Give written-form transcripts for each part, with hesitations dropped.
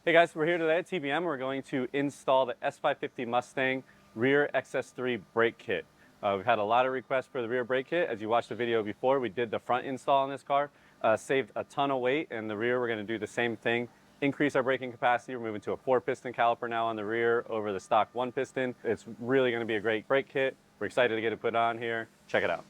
Hey guys, we're here today at TBM. We're going to install the S550 Mustang rear XS3 brake kit. We've had a lot of requests for the rear brake kit. As you watched the video before, we did the front install on this car, saved a ton of weight. In the rear, we're going to do the same thing, increase our braking capacity. We're moving to a 4-piston caliper now on the rear over the stock 1-piston. It's really going to be a great brake kit. We're excited to get it put on here. Check it out.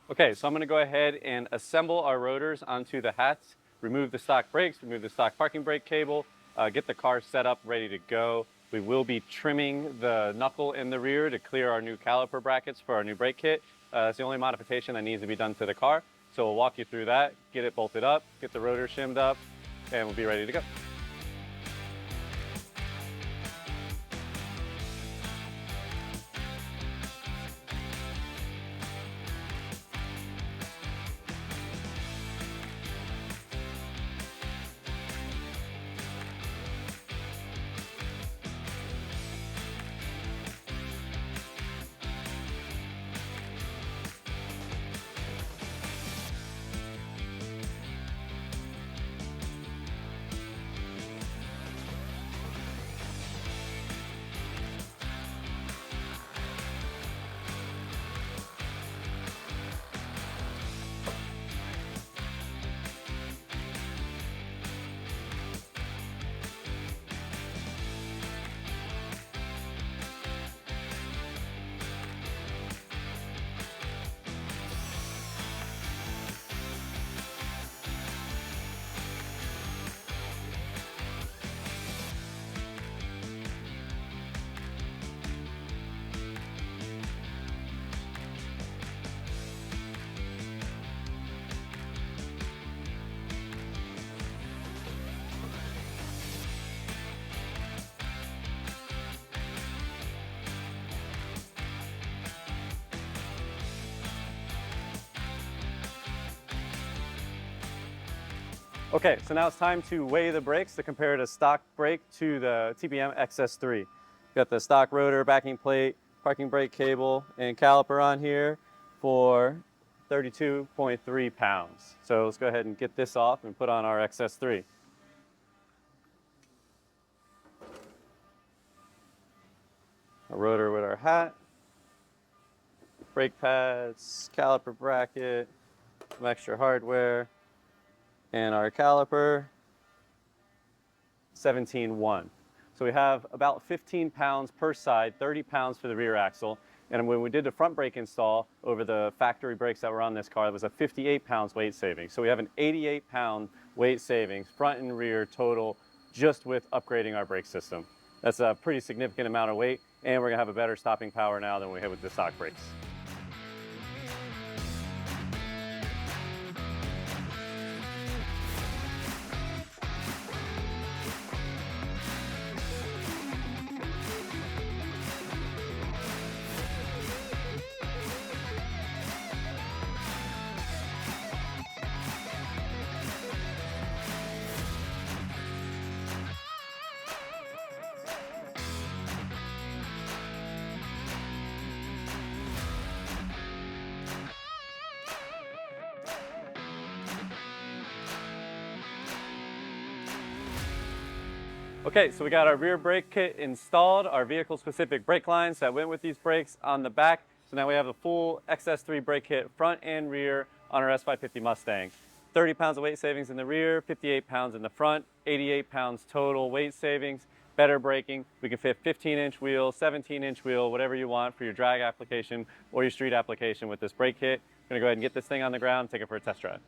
Okay, so I'm going to go ahead and assemble our rotors onto the hats, remove the stock brakes, remove the stock parking brake cable, get the car set up, ready to go. We will be trimming the knuckle in the rear to clear our new caliper brackets for our new brake kit. It's the only modification that needs to be done to the car. So we'll walk you through that, get it bolted up, get the rotor shimmed up, and we'll be ready to go. Okay, so now it's time to weigh the brakes to compare the stock brake to the TBM XS3. Got the stock rotor, backing plate, parking brake cable, and caliper on here for 32.3 pounds. So let's go ahead and get this off and put on our XS3. A rotor with our hat, brake pads, caliper bracket, some extra hardware, and our caliper, 17.1. So we have about 15 pounds per side, 30 pounds for the rear axle. And when we did the front brake install over the factory brakes that were on this car, it was a 58 pounds weight savings. So we have an 88-pound weight savings, front and rear total, just with upgrading our brake system. That's a pretty significant amount of weight, and we're gonna have a better stopping power now than we had with the stock brakes. Okay, so we got our rear brake kit installed, our vehicle-specific brake lines that went with these brakes on the back. So now we have a full XS3 brake kit front and rear on our S550 Mustang. 30 pounds of weight savings in the rear, 58 pounds in the front, 88 pounds total weight savings, better braking. We can fit 15-inch wheel, 17-inch wheel, whatever you want for your drag application or your street application with this brake kit. I'm gonna go ahead and get this thing on the ground, take it for a test drive.